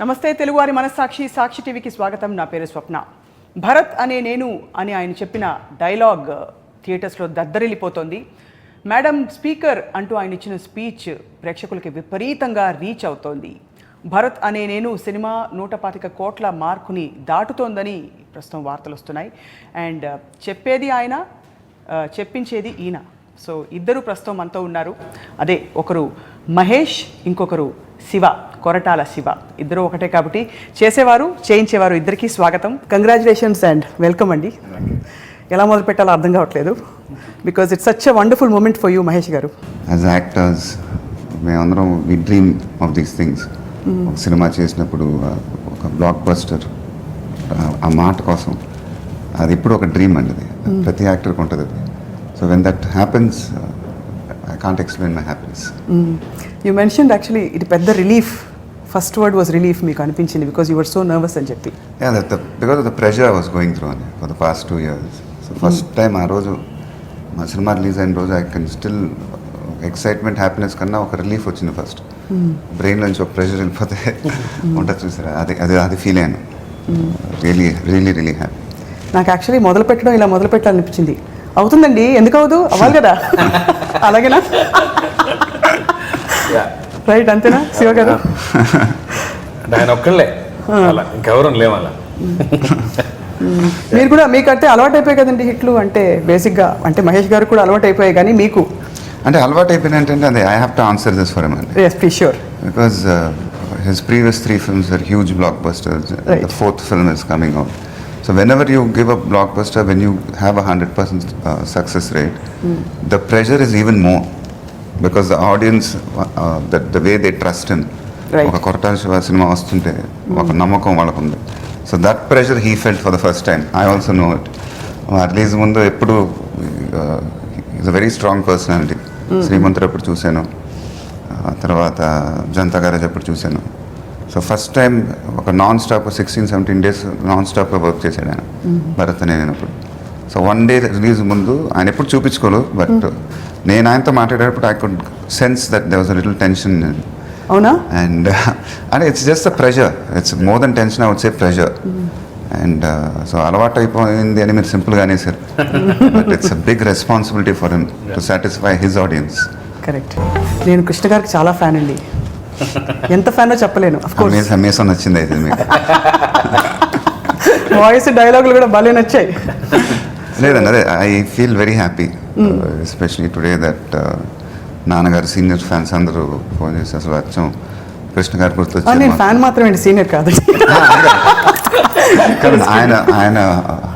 నమస్తే తెలుగువారి మనస్సాక్షి సాక్షి టీవీకి స్వాగతం. నా పేరు స్వప్న. భరత్ అనే నేను అని ఆయన చెప్పిన డైలాగ్ థియేటర్స్లో దద్దరిల్లిపోతోంది. మేడం స్పీకర్ అంటూ ఆయన ఇచ్చిన స్పీచ్ ప్రేక్షకులకి విపరీతంగా రీచ్ అవుతోంది. భరత్ అనే నేను సినిమా 125 కోట్ల మార్కుని దాటుతోందని ప్రస్తుతం వార్తలు వస్తున్నాయి. అండ్ చెప్పేది ఆయన, చెప్పించేది ఈయన. సో ఇద్దరు ప్రస్తుతం మనతో ఉన్నారు. అదే ఒకరు మహేష్, ఇంకొకరు శివ, కొరటాల శివ. ఇద్దరు ఒకటే కాబట్టి చేసేవారు చేయించేవారు. ఇద్దరికీ స్వాగతం. కంగ్రాచులేషన్స్ అండ్ వెల్కమ్ అండి. ఎలా మొదలు పెట్టాలో అర్థం కావట్లేదు, because it's such a wonderful moment for you Mahesh garu. As actors మేమందరం we dream of these things. ఒక సినిమా చేసినప్పుడు ఒక బ్లాక్ బస్టర్, ఆ మాట కోసం అది ఇప్పుడు ఒక డ్రీమ్ అండి. అది ప్రతి యాక్టర్కి ఉంటుంది అది. So when that happens I can't explain my happiness. You mentioned actually ఇది పెద్ద relief. First word was relief మీకు అనిపించింది because you were so nervous అని చెప్పి. Because of the pressure I was going through అని for the past 2 years. So first time ఆ రోజు మా సినిమా రిలీజ్ అయిన రోజు I can still excitement happiness కన్నా ఒక రిలీఫ్ వచ్చింది. ఫస్ట్ బ్రెయిన్ నుంచి ఒక ప్రెషర్ వెళ్ళిపోతే ఉంటుంది చూసారా, అది ఫీల్ అయ్యాను. Really really really happy. నాకు యాక్చువల్లీ మొదలు పెట్టడం ఇలా మొదలు పెట్టాలనిపించింది. అవుతుందండి, ఎందుకు అవ్వదు, అవ్వాలి కదా. అలాగేనా? రైట్, అంతేనా శివ గారు? ఆయన ఒక్కళ్ళే, ఇంకెవరు లేవల్ల. మీరు కూడా మీకంటే అలవాటు అయిపోయాయి కదండి హిట్లు అంటే. బేసిక్గా అంటే మహేష్ గారు కూడా అలవాటు అయిపోయాయి, కానీ మీకు అంటే అలవాటు అయిపోయిన అంటే అదే I have to answer this for him అండి. yes please sure because his previous 3 films are huge blockbusters. Right. The 4th film is coming out. So whenever you give a blockbuster, when you have a 100% success rate, the pressure is even more because the audience, the way they trust him. Right. ఒక Koratala Shiva cinema వస్తుంటే ఒక నమ్మకం వాళ్ళకు ఉంది. So that pressure he felt for the first time. I also know it. Release ముందు ఎప్పుడు is a very strong personality. Srimanthudu ఎప్పుడు చూశాను, తర్వాత జనతా గ్యారేజ్ ఎప్పుడు చూశాను. సో ఫస్ట్ టైం ఒక నాన్ స్టాప్ 16-17 days నాన్ స్టాప్గా వర్క్ చేశాడు ఆయన భరత్ అనే నేనప్పుడు. సో 1 day రిలీజ్ ముందు ఆయన ఎప్పుడు చూపించుకోలేదు, బట్ నేను ఆయనతో మాట్లాడేటప్పుడు I could sense that there was a little tension. అవునా? And it's just a pressure. It's more than tension, I would say pressure. And so అలవాటు అయిపోయింది అని మీరు సింపుల్గా అనేసారు, but it's a big responsibility for him to satisfy his audience. Correct. నేను కృష్ణ గారికి చాలా ఫ్యాన్ అండి. ఎంత ఫ్యానో చెప్పలేను. అమేజన్ నచ్చింది అయితే మీకు. వాయిస్ డైలాగులు కూడా భలే నచ్చాయి. లేదండి, అదే I feel very happy, especially today that నాన్నగారు సీనియర్ ఫ్యాన్స్ అందరూ ఫోన్ చేసి అసలు వచ్చాం కృష్ణ గారు గుర్తొచ్చారు. నేను ఫ్యాన్ మాత్రమే అండి, సీనియర్ కాదు. ఆయన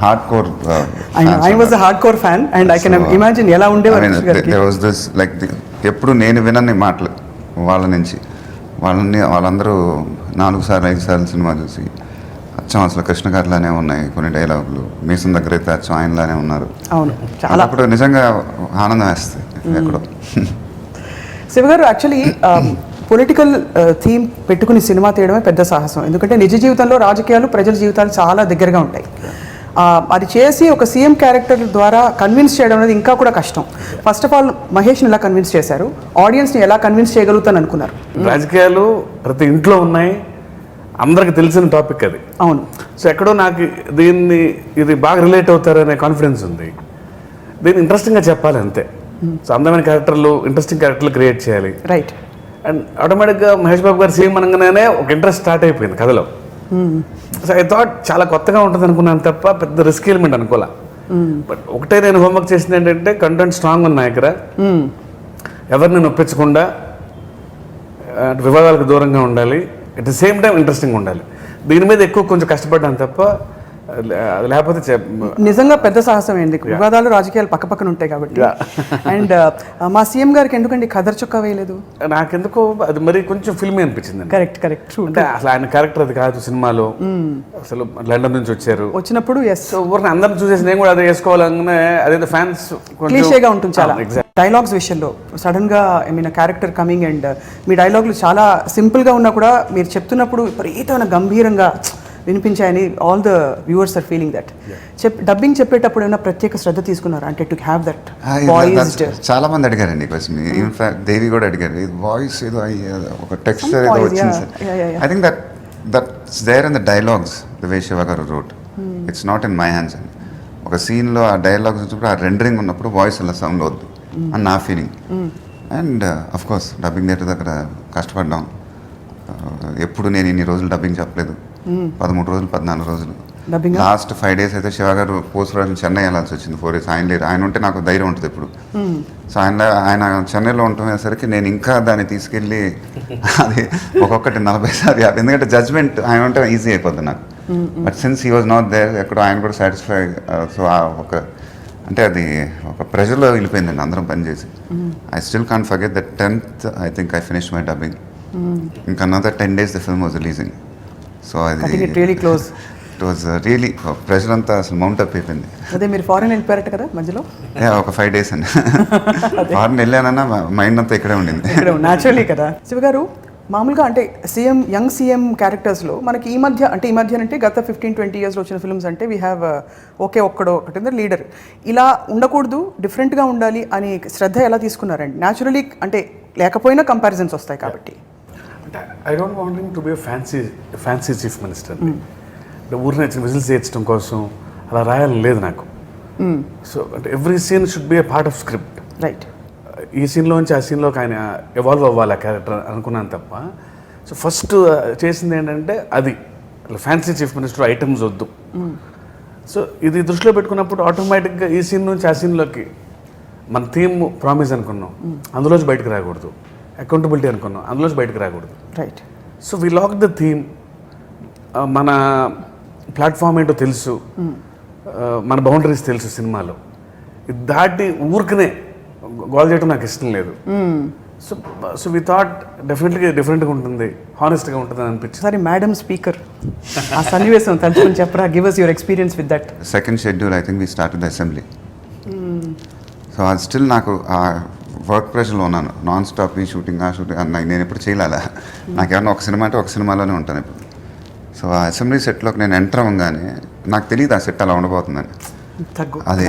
hard core, I was a hardcore fan and I can imagine ఎలా ఉండేవారు కృష్ణ గారికి. there was this like ఎప్పుడు నేను వినని మాటలు వాళ్ళ నుంచి. వాళ్ళందరూ 4 సార్లు 5 సార్లు సినిమా చూసి అచ్చం అసలు కృష్ణ గారిలానే ఉన్నాయి కొన్ని డైలాగులు. మీసం దగ్గర అయితే అచ్చం ఆయనలానే ఉన్నారు. అవును, చాలా. అప్పుడు నిజంగా ఆనందం వేస్తుంది ఎక్కడో. శివ గారు, యాక్చువల్లీ పొలిటికల్ థీమ్ పెట్టుకుని సినిమా తీయడమే పెద్ద సాహసం. ఎందుకంటే నిజ జీవితంలో రాజకీయాలు ప్రజల జీవితాలు చాలా దగ్గరగా ఉంటాయి. అది చేసి ఒక సీఎం క్యారెక్టర్ ద్వారా కన్విన్స్ చేయడం అనేది ఇంకా కూడా కష్టం. ఫస్ట్ ఆఫ్ ఆల్ మహేష్ని ఎలా కన్విన్స్ చేశారు, ఆడియన్స్ని ఎలా కన్విన్స్ చేయగలుగుతాను అనుకున్నారు? రాజకీయాలు ప్రతి ఇంట్లో ఉన్నాయి, అందరికి తెలిసిన టాపిక్ అది. అవును. సో ఎక్కడో నాకు ఇది బాగా రిలేట్ అవుతారు అనే కాన్ఫిడెన్స్ ఉంది. దీన్ని ఇంట్రెస్టింగ్గా చెప్పాలి అంతే. సో అందమైన క్యారెక్టర్లు, ఇంట్రెస్టింగ్ క్యారెక్టర్లు క్రియేట్ చేయాలి. రైట్. అండ్ ఆటోమేటిక్గా మహేష్ బాబు గారు సీఎం అనగానే ఒక ఇంట్రెస్ట్ స్టార్ట్ అయిపోయింది కథలో. సో ఐ థాట్ చాలా కొత్తగా ఉంటుంది అనుకున్నాను తప్ప పెద్ద రిస్క్ ఎలిమెంట్ అనుకోలే. బట్ ఒకటే నేను హోంవర్క్ చేసింది ఏంటంటే కంటెంట్ స్ట్రాంగ్ ఉన్న దగ్గర, ఎవరిని నొప్పించకుండా, వివాదాలకు దూరంగా ఉండాలి, at the same time interesting ఉండాలి. దీని మీద ఎక్కువ కొంచెం కష్టపడ్డాను తప్ప లేకపోతే నిజంగా పెద్ద సాహసం ఏంది. వివాదాలు రాజకీయాలు పక్క పక్కన ఉంటాయి కాబట్టి. అండ్ మా సీఎం గారికి ఎందుకండి ఖదర్ చొక్కా వేయలేదు? నాకెందుకో అది మరి కొంచెం ఫిల్మీ అనిపించింది. కరెక్ట్. అంటే అసలు ఆయన క్యారెక్టర్ అది కాదు సినిమాలో. అసలు లండన్ నుంచి వచ్చారు వచ్చినప్పుడు ఎస్ ఊరిని అందరిని చూసేసి నేను కూడా అదే చేసుకోవాలనే అదే ఫ్యాన్స్ క్లీషేగా ఉంటుంది చాలా. డైలాగ్స్ విషయంలో సడన్ గా I mean character coming and మీ డైలాగులు చాలా సింపుల్ గా ఉన్నా కూడా మీరు చెప్తున్నప్పుడు విపరీతమైన గంభీరంగా వినిపించాయని all the viewers are feeling that. Dubbing చెప్పేటప్పుడు ఏమైనా ప్రత్యేక శ్రద్ధ తీసుకున్నారు అంటే టు హ్యావ్ దట్ వాయిస్డ్? చాలా మంది అడిగారండి క్వశ్చన్. ఇన్ఫాక్ట్ దేవి కూడా అడిగారు, వాయిస్ ఏదో ఒక టెక్స్చర్ ఏదో వచ్చింది sir. I think that that's there in the dialogues the way Shiva garu wrote. It's not in my hands అండి. ఒక సీన్లో ఆ డైలాగ్స్ వచ్చినప్పుడు ఆ రెండరింగ్ ఉన్నప్పుడు వాయిస్ అలా సౌండ్ వద్దు అని నా feeling. And of course dubbing theatre దగ్గర కష్టపడ్డాం. ఎప్పుడు నేను ఇన్ని రోజులు డబ్బింగ్ చెప్పలేదు. 13 రోజులు 14 రోజులు. లాస్ట్ 5 days అయితే శివ గారు పోస్ట్ ప్రొడక్షన్ చెన్నై వెళ్ళాల్సి వచ్చింది 4 days. ఆయన లేరు. ఆయన ఉంటే నాకు ధైర్యం ఉంటుంది ఇప్పుడు. సో ఆయన చెన్నైలో ఉంటునేసరికి నేను ఇంకా దాన్ని తీసుకెళ్ళి అది ఒక్కొక్కటి 40 సార్లు, ఎందుకంటే జడ్జ్మెంట్ ఆయన ఉంటే ఈజీ అయిపోద్ది నాకు. But since he was not there, ఎక్కడో ఆయన కూడా సాటిస్ఫై. సో ఒక అంటే అది ఒక ప్రెషర్లో వెళ్ళిపోయిందండి అందరం పనిచేసి. I still can't forget that 10th I think I finish my dubbing. ఇంకా another 10 days the film was releasing. So అది ఇట్ వాజ్ రియలీ ప్రెషర్ అంతా అసలు మౌంట్ అప్ అయిపోయింది. అదే మీరు ఫారెన్ వెళ్ళిపోయారట కదా మధ్యలో? ఒక 5 days అండి. ఫారెన్ వెళ్ళానన్నా మైండ్ అంతా ఇక్కడే ఉండింది. న్యాచురలీ కదా. శివ గారు మామూలుగా అంటే సీఎం, యంగ్ సీఎం క్యారెక్టర్స్లో మనకి ఈ మధ్య అంటే గత 15-20 yearsలో వచ్చిన ఫిల్మ్స్ అంటే వీ హ్యావ్ ఒకటి లీడర్. ఇలా ఉండకూడదు, డిఫరెంట్గా ఉండాలి అని శ్రద్ధ ఎలా తీసుకున్నారండి? న్యాచురలీ అంటే లేకపోయినా కంపారిజన్స్ వస్తాయి కాబట్టి. అంటే I don't want him to be fancy chief minister. అంటే ఊరిని విజిల్స్ చేయించడం కోసం అలా రాయాలని లేదు నాకు. సో అంటే every scene should be a part of script. Right. ఈ సీన్లోంచి ఆ సీన్లోకి ఆయన ఎవాల్వ్ అవ్వాలి ఆ క్యారెక్టర్ అనుకున్నాను తప్ప. సో ఫస్ట్ చేసింది ఏంటంటే అది ఫ్యాన్సీ చీఫ్ మినిస్టర్ ఐటమ్స్ వద్దు. సో ఇది దృష్టిలో పెట్టుకున్నప్పుడు ఆటోమేటిక్గా ఈ సీన్ నుంచి ఆ సీన్లోకి మన థీమ్ ప్రామిస్ అనుకున్నాం, అందులోంచి బయటకు రాకూడదు. అకౌంటబిలిటీ అనుకున్నాం, అందులోంచి బయటకు రాకూడదు. Right. So we lock the theme. మన ప్లాట్ఫామ్ ఏంటో తెలుసు, మన బౌండరీస్ తెలుసు సినిమాలో. ఇది దాటి ఊరికనే గోల్ చేయడం నాకు ఇష్టం లేదు. సో వి థాట్ డెఫినెట్గా డిఫరెంట్గా ఉంటుంది, హానెస్ట్గా ఉంటుంది అని అనిపించింది. సరే మేడం స్పీకర్ ఆ సన్నివేశం తలుచుకొని చెప్పరా, give us your experience with that. Second schedule I think we started the assembly. So అది స్టిల్ నాకు ఆ వర్క్ ప్రెషర్లో ఉన్నాను. నాన్ స్టాప్ ఈ షూటింగ్ నేను ఎప్పుడు చేయలేదా. నాకేమన్నా ఒక సినిమా అంటే ఒక సినిమాలోనే ఉంటాను ఇప్పుడు. సో ఆ అసెంబ్లీ సెట్లోకి నేను ఎంటర్ అవ్వగానే నాకు తెలియదు ఆ సెట్ అలా ఉండబోతుందని. అది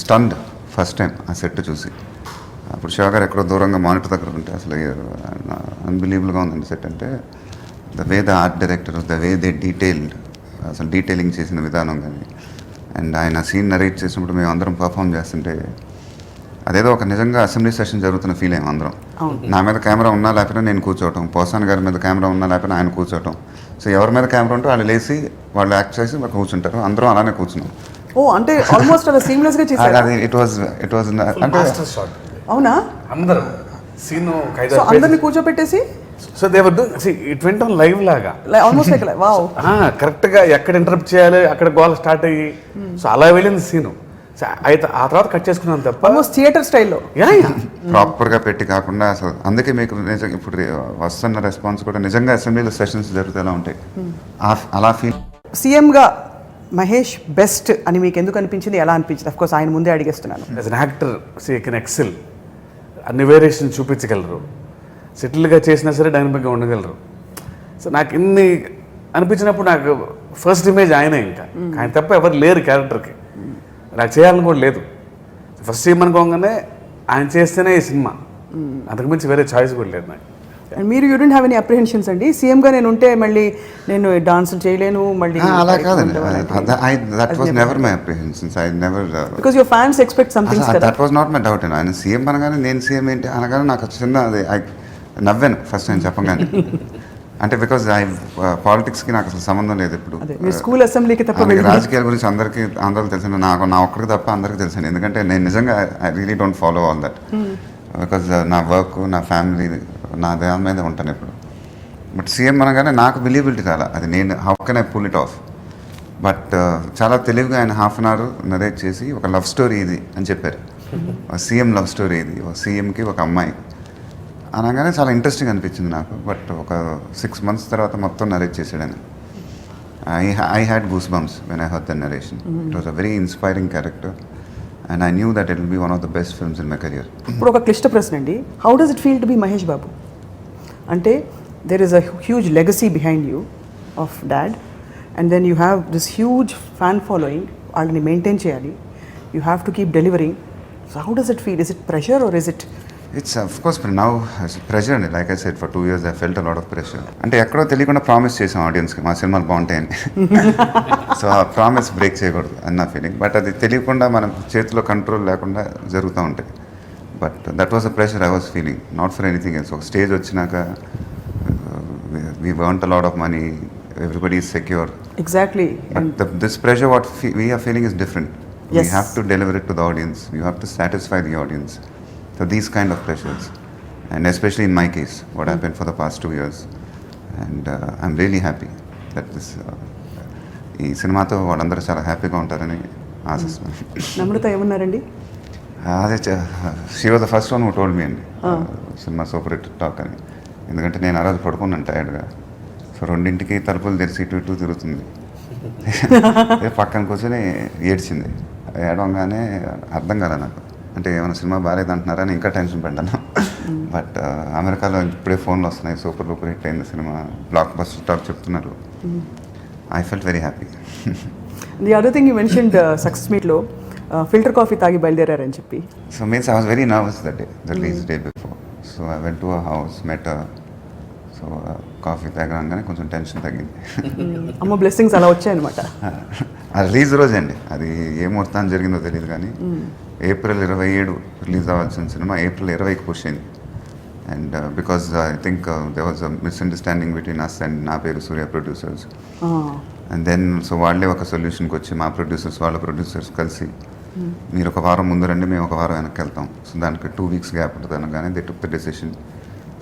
స్టండ్ ఫస్ట్ టైం ఆ సెట్ చూసి. అప్పుడు శివ గారు ఎక్కడో దూరంగా మానిటర్ దగ్గర ఉంటే అసలు అన్బిలీవబుల్గా ఉందండి సెట్. అంటే the way the art director, the way they detailed, అసలు డీటెయిలింగ్ చేసిన విధానం కానీ, అండ్ ఆయన సీన్ నరేట్ చేసినప్పుడు మేము అందరం పర్ఫామ్ చేస్తుంటే అదేదో ఒక నిజంగా అసెంబ్లీ సెషన్ జరుగుతున్న ఫీల్ అయ్యాం అందరం. నా మీద కెమెరా ఉన్నా లేకపోయినా నేను కూర్చోవటం, పోసాన్ గారి మీద కెమెరా ఉన్నా లేకపోయినా ఆయన కూర్చోవటం. సో ఎవరి మీద కెమెరా ఉంటే వాళ్ళు లేచి వాళ్ళు యాక్ట్ చేసి వాళ్ళు కూర్చుంటారు, అందరం అలానే కూర్చున్నాం. ఓ అంటే ఆల్మోస్ట్ అలా సీమ్లెస్ గా చేశారు. అది ఇట్ వాజ్ అంటే అవునా, అందరూ సీన్ అందరిని కూర్చోపెట్టేసి so they were doing, see it went on live లాగా, ఆల్మోస్ట్ లైక్ వావ్. కరెక్ట్గా ఎక్కడ ఇంటరప్ట్ చేయాలి అక్కడ గోల్ స్టార్ట్ అయ్యి సో అలా వెళ్ళింది సీను. అయితే ఆ తర్వాత కట్ చేసుకున్నాను తప్ప ఆల్మోస్ట్ థియేటర్ స్టైల్లో ప్రాపర్గా పెట్టి కాకుండా. అసలు అందుకే మీకు నిజంగా ఇప్పుడు వస్తున్న రెస్పాన్స్ కూడా నిజంగా అసెంబ్లీలో సెషన్స్ జరుగుతూనే ఉంటాయి అలా ఫీల్. సీఎంగా మహేష్ బెస్ట్ అని మీకు ఎందుకు అనిపించింది, ఎలా అనిపించింది? అఫ్కోర్స్ ఆయన ముందే అడిగేస్తున్నాను. As an actor he can excel, అన్ని వేరియేషన్ చూపించగలరు, సెటిల్గా చేసినా సరే డైనమిక్గా ఉండగలరు. సో నాకు ఇన్ని అనిపించినప్పుడు నాకు ఫస్ట్ ఇమేజ్ ఆయనే. ఇంకా ఆయన తప్ప ఎవరు లేరు క్యారెక్టర్కి. నాకు చేయాలని కూడా లేదు. ఫస్ట్ చేయమనుకోగానే ఆయన చేస్తేనే ఈ సినిమా, అంతకుమించి వేరే చాయిస్ కూడా లేదు నాకు. అండ్ మీరు you don't have any apprehensions అండి, సీఎంగా నేను ఉంటే మళ్ళీ నేను డాన్స్ చేయలేను మళ్ళీ? అలా కాదండి, that was never my apprehensions. I never, because your fans expect something. That was not my doubt. ఆయన సీఎం అనగానే నేను సీఎం ఏంటి అనగానే నాకు చిన్న అది నవ్వాను ఫస్ట్ నేను చెప్పగానే. అంటే బికాజ్ పాలిటిక్స్కి నాకు అసలు సంబంధం లేదు ఇప్పుడు. స్కూల్ అసెంబ్లీకి తప్ప రాజకీయాల గురించి అందరికీ తెలుసు, నాకు నా ఒక్కరికి తప్ప అందరికీ తెలుసు. ఎందుకంటే నేను నిజంగా I really don't follow all that. Because నా వర్క్, నా ఫ్యామిలీ, నా దేవం మీద ఉంటాను ఇప్పుడు. బట్ సీఎం అనగానే నాకు బిలీబిలిటీ రాలా, అది నేను how can I pull it off. But చాలా తెలివిగా ఆయన హాఫ్ అన్ అవర్ నరేట్ చేసి ఒక లవ్ స్టోరీ ఇది అని చెప్పారు. సీఎం లవ్ స్టోరీ ఇది, సీఎంకి ఒక అమ్మాయి అనగానే చాలా ఇంట్రెస్టింగ్ అనిపించింది నాకు. బట్ ఒక 6 months తర్వాత మొత్తం నరేట్ చేసాడు ఆయన. I had goosebumps when I heard the narration. It was a very inspiring character and I knew that it will be one of the best films in my career. ఇప్పుడు ఒక క్లిష్ట ప్రశ్న అండి, how does it feel to be Mahesh Babu? అంటే there is a huge legacy behind you of dad, and then you have this huge fan following, వాళ్ళని maintain చేయాలి, you have to keep delivering. So how does it feel? Is it pressure or is it it's of course now pressure అండి. Like I said for 2 years I felt a lot of pressure. అంటే ఎక్కడో తెలియకుండా promise చేసాం ఆడియన్స్కి మా సినిమాలు బాగుంటాయని. So ఆ ప్రామిస్ బ్రేక్ చేయకూడదు అన్న ఫీలింగ్. బట్ అది తెలియకుండా మనం చేతిలో కంట్రోల్ లేకుండా జరుగుతూ ఉంటాయి. But that was a pressure I was feeling, not for anything else. ఒక స్టేజ్ వచ్చినాక we burnt a lot of money, everybody is secure. Exactly. But this pressure what we are feeling is different. Yes. We have to deliver it to the audience. You have to satisfy the audience. So these kind of pressures, and especially in my case, what happened for the past 2 years, and I'm really happy that this ఈ సినిమాతో వాళ్ళందరూ చాలా హ్యాపీగా ఉంటారని ఆశిస్తున్నాను. నమ్రత ఏమన్నారండి? అదే she was the first one who told me అండి సినిమా సూపర్ హిట్ టాక్ అని. ఎందుకంటే నేను ఆ రోజు పడుకున్నాను టైర్డ్గా. సో 2ంటికి తలుపులు తెరిచి ఇటు తిరుగుతుంది. పక్కన కూర్చొని ఏడ్చింది. ఏడవగానే అర్థం కాలే నాకు, అంటే ఏమైనా సినిమా బాగాలేదంటున్నారని ఇంకా టెన్షన్ పడ్డాను. బట్ అమెరికాలో ఇప్పుడే ఫోన్లు వస్తున్నాయి, సూపర్ డూపర్ హిట్ అయింది సినిమా, బ్లాక్ బస్టర్ టాక్ చెప్తున్నారు. I felt very happy. The other thing you mentioned success మీట్లో ఫిల్టర్ కాఫీ తాగి బయలుదేరారని చెప్పి. So means I was very nervous that day, the release day before. So I went to a house, met. So coffee తాగగానే కొంచెం tension తగ్గింది. అమ్మ blessings అలా వచ్చాయన్నమాట. ఆ రిలీజ్ రోజు అండి, అది ఏ ముహూర్తాన్ని జరిగిందో తెలియదు కానీ ఏప్రిల్ 27 రిలీజ్ అవ్వాల్సిన సినిమా ఏప్రిల్ 20కి పుష్ అయింది. And because I think they was a misunderstanding between us and నా పేరు Surya producers. And then so వాళ్ళే ఒక సొల్యూషన్కి వచ్చి మా ప్రొడ్యూసర్స్ వాళ్ళ ప్రొడ్యూసర్స్ కలిసి మీరు ఒక వారం ముందు రండి, మేము ఒక వారం వెనక్కి వెళ్తాం. సో దానికి 2 weeks గ్యాప్ ఉంటుంది అనగానే they took the decision.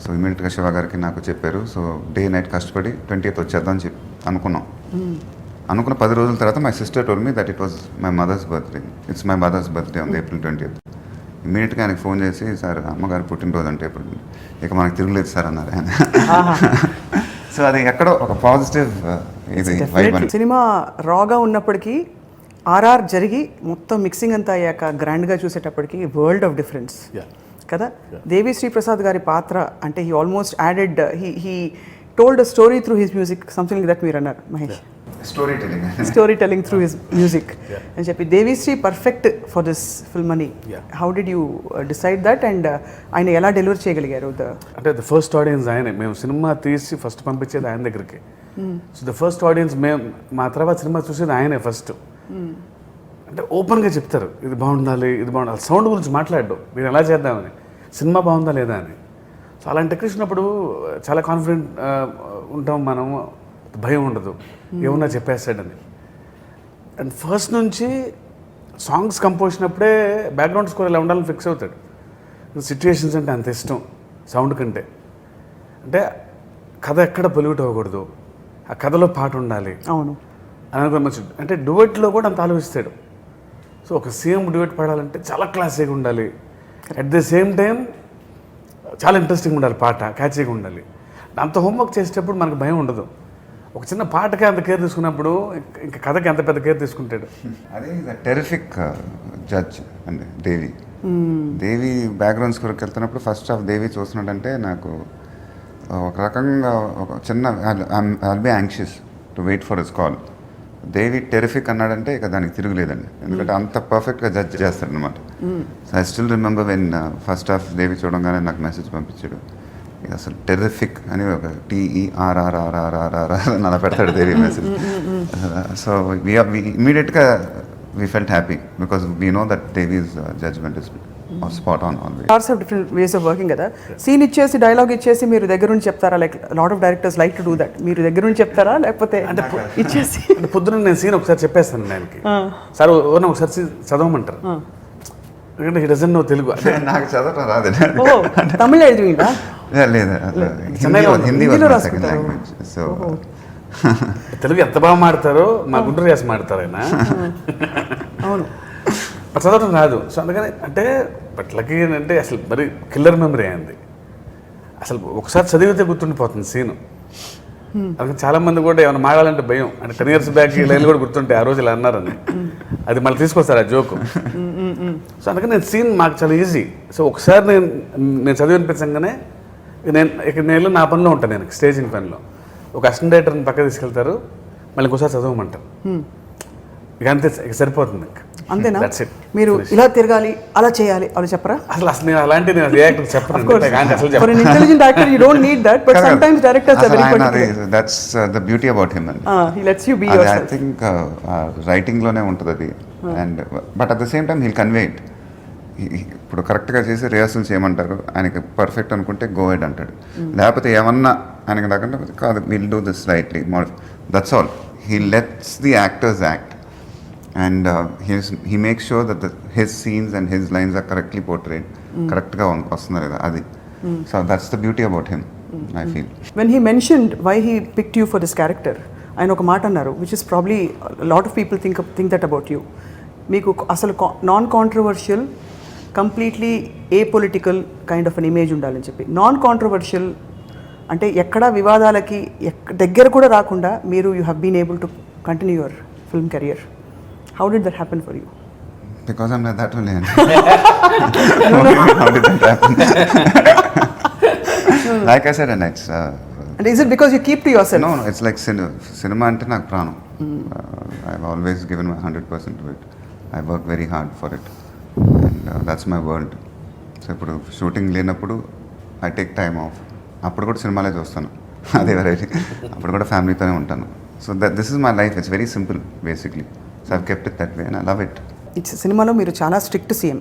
So ఇమీడియట్గా శివ గారికి నాకు చెప్పారు. సో డే నైట్ కష్టపడి 20th వచ్చేద్దాం అని చెప్పి అనుకున్న 10 రోజుల తర్వాత my sister told me that it was my mother's birthday. It's my mother's birthday on April 20th. ఇమీడియట్గా ఆయనకి ఫోన్ చేసి, సార్ అమ్మగారు పుట్టినరోజు అంటే ఇప్పుడు ఇక మనకు తిరగలేదు సార్ అన్నారు ఆయన. సో అది ఎక్కడో ఒక పాజిటివ్ ఇది వైబ్ అని. సినిమా రాగా ఉన్నప్పటికీ ఆర్ఆర్ జరిగి మొత్తం మిక్సింగ్ అంతా అయ్యాక గ్రాండ్గా చూసేటప్పటికి వరల్డ్ ఆఫ్ డిఫరెన్స్ కదా. దేవి శ్రీ ప్రసాద్ గారి పాత్ర అంటే he almost added, he told a story through his music, something like that మీరు అన్నారు Mahesh. Story telling through his music అని చెప్పి Devisri perfect for this film అని. How did you decide that and ఆయన ఎలా డెలివర్ చేయగలిగారు? అంటే ద ఫస్ట్ ఆడియన్స్ ఆయనే. మేము సినిమా తీసి ఫస్ట్ పంపించేది ఆయన దగ్గరికి. సో ద ఫస్ట్ ఆడియన్స్ మేము, మా తర్వాత సినిమా చూసేది ఆయనే ఫస్ట్. అంటే ఓపెన్గా చెప్తారు ఇది బాగుండాలి, ఇది బాగుండాలి. సౌండ్ గురించి మాట్లాడడం, మీరు ఎలా చేద్దామని, సినిమా బాగుందా లేదా అని. సో అలాంటి టెక్నీషియన్ చాలా కాన్ఫిడెంట్ ఉంటాం మనం, భయం ఉండదు, ఏమన్నా చెప్పేస్తాడని. అండ్ ఫస్ట్ నుంచి సాంగ్స్ కంపోజినప్పుడే బ్యాక్గ్రౌండ్ స్కోర్ ఇలా ఉండాలని ఫిక్స్ అవుతాడు. సిచ్యుయేషన్స్ అంటే అంత ఇష్టం సౌండ్ కంటే. అంటే కథ ఎక్కడ పొల్యూట్ అవ్వకూడదు, ఆ కథలో పాట ఉండాలి. అవును అని అనుకోవచ్చు. అంటే డ్యూయెట్లో కూడా అంత ఆలోచిస్తాడు. సో ఒక సీఎం డ్యూయెట్ పాడాలంటే చాలా క్లాసీగా ఉండాలి, అట్ ద సేమ్ టైం చాలా ఇంట్రెస్టింగ్ ఉండాలి, పాట క్యాచీగా ఉండాలి. అంత హోంవర్క్ చేసేటప్పుడు మనకు భయం ఉండదు. ఒక చిన్న పాటకి అంత కేర్ తీసుకున్నప్పుడు ఇంకా కథకి ఎంత పెద్ద కేర్ తీసుకుంటాడు. అదే టెరిఫిక్ జడ్జ్ అండి దేవి. దేవి బ్యాక్గ్రౌండ్ స్కోర్కి వెళ్తున్నప్పుడు ఫస్ట్ హాఫ్ దేవి చూస్తున్నాడంటే నాకు ఒక రకంగా ఒక చిన్న I'll be anxious to wait for his call. Devi terrific అన్నాడంటే ఇక దానికి తిరుగులేదండి, ఎందుకంటే అంత పర్ఫెక్ట్గా జడ్జ్ చేస్తాడనమాట. So I still remember when first half Devi చూడంగానే నాకు మెసేజ్ పంపించాడు, ఇది అసలు టెరిఫిక్ అని ఒక TERRRRRR అలా పెడతాడు దేవి మెసేజ్. సో ఇమీడియట్గా we felt happy because we know that Devi's judgement is spot on always. Lots of different ways of working కదా. సీన్ ఇచ్చేసి డైలాగ్ ఇచ్చేసి మీరు దగ్గర నుంచి చెప్తారా? Like lot of directors like to do that. మీరు దగ్గర నుంచి చెప్తారా లేకపోతే అంటే ఇచ్చేసి? అంటే పొద్దున్న నేను సీన్ ఒకసారి చెప్పేస్తాను ఆయనకి, సార్ ఒకసారి చదవమంటారు, ఎందుకంటే హీ డజంట్ నో తెలుగు. నాకు చదవటం రాదు. తమిళ ఎదుగుందా? లేదు, Hindi second language. So Telugu ఎంత బాగా మాడతారో మా గుంటూరు చేసి మాడతారు ఆయన. అవును, చదవటం రాదు. సో అందుకని అంటే బట్లకి అంటే అసలు మరి కిల్లర్ మెమరీ అయింది. అసలు ఒకసారి చదివితే గుర్తుండిపోతుంది సీను. అందుకని చాలా మంది కూడా ఏమైనా మాడాలంటే భయం. అంటే 10 years బ్యాక్ ఈ లైన్లు కూడా గుర్తుంటాయి, ఆ రోజు ఇలా అన్నారని. అది మళ్ళీ తీసుకొస్తారు ఆ జోకు. సో అందుకని నేను సీన్ మాకు చాలా ఈజీ. సో ఒకసారి నేను చదివి అనిపించగానే నేను నా పనిలో ఉంటాను, నేను స్టేజింగ్ పనిలో. ఒక అసిస్టెంట్ డైరెక్టర్ని పక్కన తీసుకెళ్తారు, మళ్ళీ ఇంకోసారి చదవమంటారు. ఇక అంతే, ఇక సరిపోతుంది ఇంకా. అంతేనా? That's it. మీరు ఇలా తిరగాలి, అలా చేయాలి, అలా చెప్పరా? అసలు నేను అలాంటి నేను రియాక్ట్ చెప్పను. అసలు For an intelligent actor, you don't need that, but sometimes directors are very particular. That's the beauty about him అండి. He lets you be I yourself. Think రైటింగ్లోనే ఉంటుంది అది. And but at the same time he'll convey it. ఇప్పుడు కరెక్ట్గా చేసి rehearsal చేయమంటారు, ఆయనకి perfect అనుకుంటే గో హెడ్ అంటాడు. లేకపోతే ఏమన్నా ఆయనకి నాకంటే కాదు, will do this rightly, that's all. He lets the actors act and he make sure that his scenes and his lines are correctly portrayed, కరెక్ట్గా వస్తున్నారు కదా అది. So that's the beauty about him, I feel. When he mentioned why he picked you for this character, ఆయన ఒక మాట అన్నారు, which is probably a lot of people think that about you. మీకు అసలు non controversial, completely A political kind of an image ఉండాలని చెప్పి. Non controversial అంటే ఎక్కడా వివాదాలకి దగ్గర కూడా రాకుండా మీరు you have been able to continue your film career. How did that happen for you? Because I'm not that only. How did that happen? Like I said, and it's. And is it because you keep to yourself? No, it's like cinema ante నాకు ప్రాణం. I've always given my 100% to it. I work very hard for it, and that's my world. So ఇప్పుడు shooting లేనప్పుడు I take time off. అప్పుడు కూడా సినిమాలే చూస్తాను. అదే variety. అప్పుడు కూడా ఫ్యామిలీతోనే ఉంటాను. So this is my life. It's very simple basically. So I've kept it that way and I love it. సినిమాలో మీరు చాలా స్ట్రిక్ట్ సీఎం.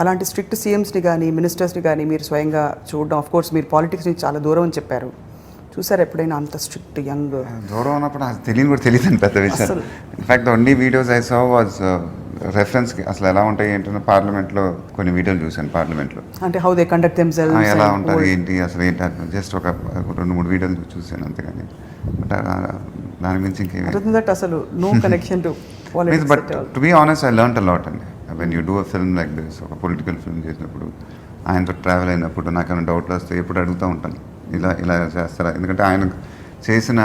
అలాంటి స్ట్రిక్ట్ సీఎంస్ని కానీ మినిస్టర్స్ని కానీ మీరు స్వయంగా చూడడం, ఆఫ్ కోర్స్ మీరు పాలిటిక్స్ నుంచి చాలా దూరం అని చెప్పారు. చూసారు ఎప్పుడైనా అంత స్ట్రిక్ట్ యంగ్? దూరం ఉన్నప్పుడు అది తెలియని కూడా తెలియదండి పెద్ద విషయం. In fact only videos I saw was రెఫరెన్స్కి అసలు ఎలా ఉంటాయి ఏంటంటే పార్లమెంట్లో కొన్ని వీడియోలు చూశాను. పార్లమెంట్లో అంటే హౌ దే కండక్ట్ దెమ్సెల్వ్స్ ఎలా ఉంటుంది ఏంటి అసలు ఏంటి జస్ట్ ఒక 2-3 వీడియోలు చూశాను అంతేగాని బట్ దాని మించి ఇంకేం దట్ అసలు no connection to politics. But to be honest I learned a lot అండి. When you do a film like this, ఒక పొలిటికల్ ఫిల్మ్ చేసినప్పుడు ఆయనతో ట్రావెల్ అయినప్పుడు నాకు ఏమైనా డౌట్లు వస్తే ఎప్పుడు అడుగుతూ ఉంటాను, ఇలా చేస్తారా? ఎందుకంటే ఆయన చేసిన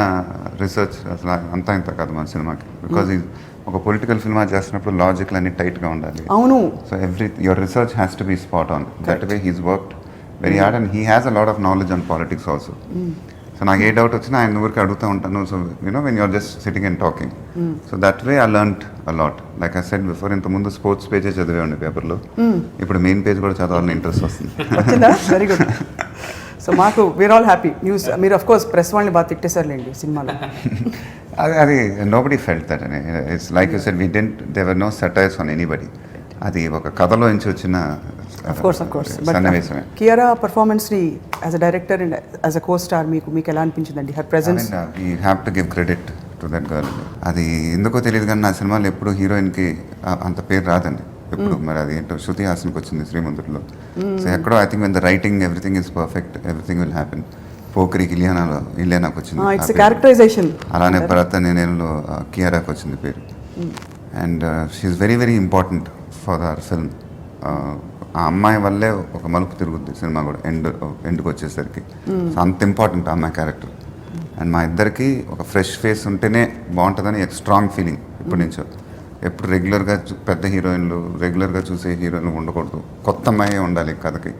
రీసెర్చ్ అసలు అంతా ఇంత కాదు మన సినిమాకి. బికాజ్ ఒక పొలిటికల్ సినిమా చేస్తున్నప్పుడు లాజిక్లు అన్ని టైట్గా ఉండాలి. అవును. So your research has to be spot on. That way he's worked very hard and he has a lot of knowledge on politics also. So నాకు ఏ డౌట్ వచ్చినా ఆయన ఊరికి అడుగుతూ ఉంటాను. So when you're just sitting and talking. So that way I learned a lot. Like I said before, ఇంతకుముందు sports పేజే చదివేవాడిని పేపర్లో, ఇప్పుడు మెయిన్ పేజ్ కూడా చదవాలని ఇంట్రెస్ట్ వస్తుంది. Very good. సో మాకు వీఆర్ ఆల్ హ్యాపీ. న్యూస్ మీరు అఫ్ కోర్స్ ప్రెస్ వాళ్ళని బాగా తిట్టేశారులేండి సినిమాలో. అది నోబడీ ఫెల్ట్ దట్ అని. It's like you said we didn't there were no satires on anybody. అది ఒక కథలో నుంచి వచ్చిన సన్నివేశమే. కియారా పర్ఫార్మెన్స్ని as a director and as a co star మీకు ఎలా అనిపించిందండి? Her presence. We have to give credit to that girl. అది ఎందుకో తెలియదు కానీ నా సినిమాలో ఎప్పుడు హీరోయిన్కి అంత పేరు రాదండి ఎప్పుడు. మరి అది ఏంటో శృతి హాసన్కి వచ్చింది శ్రీమంతుడిలో. సో ఎక్కడో I think when the writing everything is perfect, everything will happen. పోకరికి ఇలియానాకు వచ్చింది. అలానే భరత్ అనే నేనులో కియారాకి వచ్చింది పేరు. And she is very very important for our film. ఆ అమ్మాయి వల్లే ఒక మలుపు తిరుగుద్ది సినిమా కూడా ఎండ్కి వచ్చేసరికి. సో అంత ఇంపార్టెంట్ ఆ అమ్మాయి క్యారెక్టర్. అండ్ మా ఇద్దరికి ఒక ఫ్రెష్ ఫేస్ ఉంటేనే బాగుంటుందని స్ట్రాంగ్ ఫీలింగ్ ఇప్పటి నుంచో. ఎప్పుడు రెగ్యులర్గా పెద్ద హీరోయిన్లు, రెగ్యులర్గా చూసే హీరోయిన్లు ఉండకూడదు, కొత్త అమ్మాయి ఉండాలి కథకి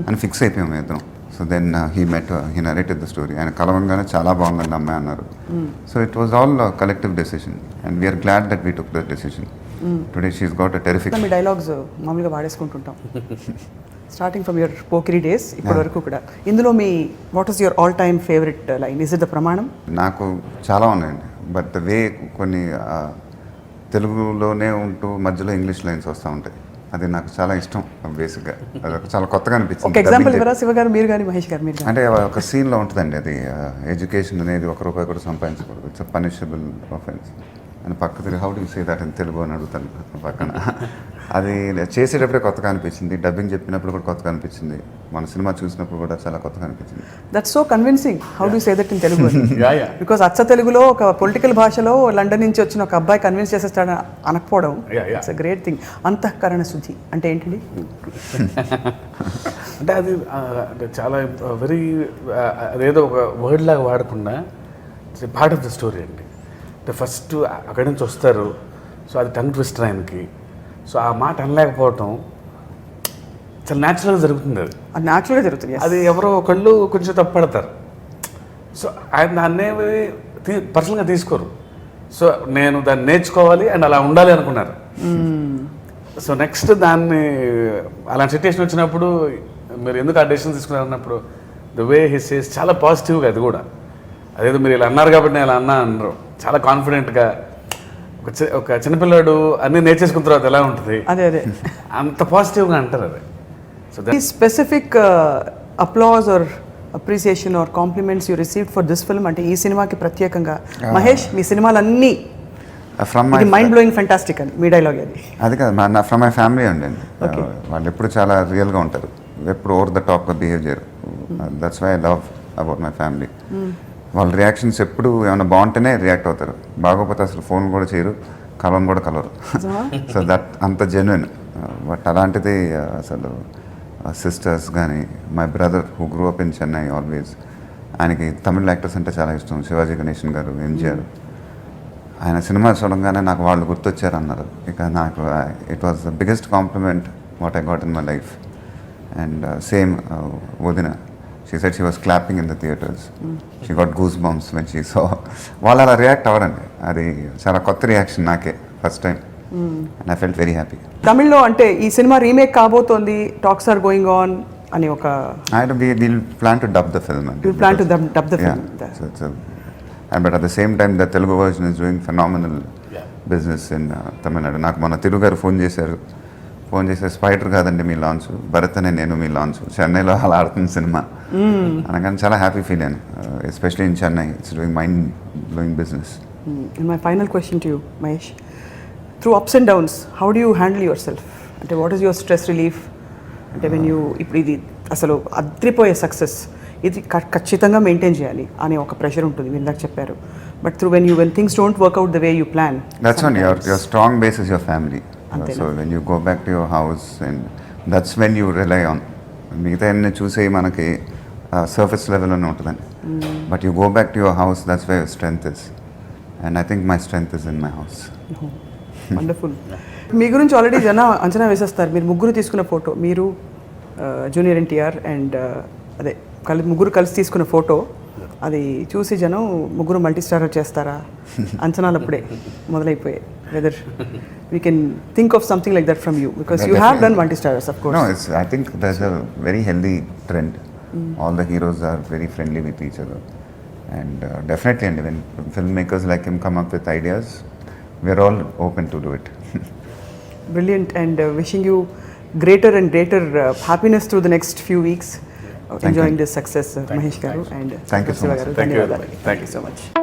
అని ఫిక్స్ అయిపోయాము ఇద్దరం. So then he narrated the story. ఆయన కలవంగానే చాలా బాగుందండి అమ్మాయి అన్నారు. So it was all collective decision and we are glad that we took the decision. Today she's got a terrific. మీ డైలాగ్స్ మామూలుగా వాడేసుకుంటుంటాం starting from your Pokiri days ఇప్పటి వరకు కూడా. ఇందులో మీ what is your all time favourite line? Is it the ప్రమాణం? నాకు చాలా ఉన్నాయండి, బట్ ద వే కొన్ని తెలుగులోనే ఉంటూ మధ్యలో ఇంగ్లీష్ లైన్స్ వస్తూ ఉంటాయి. అది నాకు చాలా ఇష్టం బేసిక్గా. అది చాలా కొత్తగా అనిపించింది. ఒక ఎగ్జాంపుల్ ఇవ్వరా శివ గారు, మీరు కానీ మహేష్ గారు? మీరు అంటే ఒక సీన్లో ఉంటుందండి, అది ఎడ్యుకేషన్ అనేది ₹1 కూడా సంపాదించకూడదు, ఇట్స్ అ పనిషబుల్ ఆఫెన్స్ అని పక్క తిరిగి హౌ డు సే దట్ అని తెలుగు అని అడుగుతాను పక్కన. అది చేసేటప్పుడే కొత్తగా అనిపించింది, డబ్బింగ్ చెప్పినప్పుడు కూడా కొత్తగా అనిపించింది, మన సినిమా చూసినప్పుడు కూడా చాలా కొత్తగా అనిపించింది. That's so convincing. How do say that in Telugu? Because అచ్చ తెలుగులో ఒక పొలిటికల్ భాషలో లండన్ నుంచి వచ్చిన ఒక అబ్బాయి కన్విన్స్ చేసేస్తాడు అనకపోవడం ఇట్స్ అ గ్రేట్ థింగ్. అంతఃకరణ శుద్ధి అంటే ఏంటండి? అంటే అది అంటే చాలా వెరీ అదేదో ఒక వర్డ్ లాగా వాడకుండా it's part of the story అండి. అంటే ఫస్ట్ అక్కడి నుంచి వస్తారు, సో అది టంగ్ ట్విస్టర్ ఆయనకి. సో ఆ మాట అనలేకపోవటం చాలా న్యాచురల్గా జరుగుతుంది. అది న్యాచురల్గా జరుగుతుంది. అది ఎవరో ఒకళ్ళు కొంచెం తప్పడతారు. సో ఆయన దాన్నేవి పర్సనల్గా తీసుకోరు. సో నేను దాన్ని నేర్చుకోవాలి అండ్ అలా ఉండాలి అనుకున్నారు. సో నెక్స్ట్ దాన్ని అలాంటి సిచ్యుయేషన్ వచ్చినప్పుడు మీరు ఎందుకు ఆ డెసిషన్ తీసుకున్నారు అన్నప్పుడు ద వే హీ సేస్ చాలా పాజిటివ్గా, అది కూడా అదేదో మీరు ఇలా అన్నారు కాబట్టి నేను ఇలా అన్నా అన్నారు, చాలా కాన్ఫిడెంట్గా. ఒక చిన్నపిల్లాడు అన్నీ నేర్చేసుకున్న తర్వాత ఎలా ఉంటుంది, అదే అదే అంత పాజిటివ్గా అంటారు అది. సో ఈ specific applause or appreciation or compliments you received for this film అంటే ఈ సినిమాకి ప్రత్యేకంగా మహేష్ మీ సినిమాలన్నీ from my mind blowing fantastic అని మీ డైలాగ్ అది కాదు, ఫ్రమ్ మై ఫ్యామిలీ అండి. వాళ్ళు ఎప్పుడు చాలా రియల్గా ఉంటారు, ఎప్పుడు ఓవర్ ద టాప్గా బిహేవ్ చేయరు. That's why I love about my family. వాళ్ళ రియాక్షన్స్ ఎప్పుడు ఏమైనా బాగుంటేనే రియాక్ట్ అవుతారు, బాగోకపోతే అసలు ఫోన్ కూడా చేయరు, కలవని కూడా కలవరు. సో దట్ అంత జెన్యున్. బట్ అలాంటిది అసలు సిస్టర్స్ కానీ my brother who grew up in Chennai always, ఆయనకి తమిళ యాక్టర్స్ అంటే చాలా ఇష్టం, శివాజీ గణేషన్ గారు, ఎంజిఆర్. ఆయన సినిమా చూడంగానే నాకు వాళ్ళు గుర్తొచ్చారు అన్నారు. ఇక నాకు it was the biggest compliment what I got in my life. And same వదిన, she said she was clapping in the theatres, she got goose bumps when she saw. వాళ్ళు అలా రియాక్ట్ అవ్వరండి, అది చాలా కొత్త రియాక్షన్ నాకే first time. And I felt very happy. తమిళ్లో అంటే ఈ సినిమా రీమేక్ కాబోతోంది, టాక్స్ ఆర్ గోయింగ్ ఆన్ అని ఒక we'll plan to dub the film. You plan to dub the film. But at the same time the Telugu version is doing phenomenal business in Tamil Nadu. నాకు మన తెలుగు గారు phone చేశారు spider కాదండి మీ launch, Bharat అనే నేను మీ launch, చెన్నైలో అలా ఆడుతుంది సినిమా అనగానే చాలా హ్యాపీ ఫీల్ అయ్యాను. Especially in Chennai it's doing mind blowing business. My final question to you Mahesh, through ups and downs how do you handle yourself? అంటే what is your stress relief? అంటే when you ఇప్పుడు ఇది అసలు అద్రిపోయే success ఇది ఖచ్చితంగా maintain చేయాలి అనే ఒక ప్రెషర్ ఉంటుంది, మీరు ఇందాక చెప్పారు. But through when things don't work out the way you plan, that's one your strong base is your family. So when you go back to your house and that's when you rely on. మిగతా అన్ని చూసి మనకి surface లెవెల్లోనే ఉంటుందండి. But you go back to your house, that's why your strength is. And I think my strength is in my house. Wonderful. మీ గురించి already అంచనా వేసేస్తారు. మీరు ముగ్గురు తీసుకున్న ఫోటో, మీరు జూనియర్ ఎన్టీఆర్ అండ్ అదే ముగ్గురు కలిసి తీసుకున్న ఫోటో, అది చూసి జనం ముగ్గురు మల్టీ స్టారర్ చేస్తారా అంచనాలు అప్పుడే మొదలైపోయాయి. Whether we can think of something like that from you, because you have done multi starrers of course. No, I think there's a very healthy trend. All the heroes are very friendly with each other. And definitely, and when filmmakers like him come up with ideas, we're all open to do it. Brilliant, and wishing you greater and greater happiness through the next few weeks. Enjoying this success, Mahesh garu and Thank you so much. Thank you so much.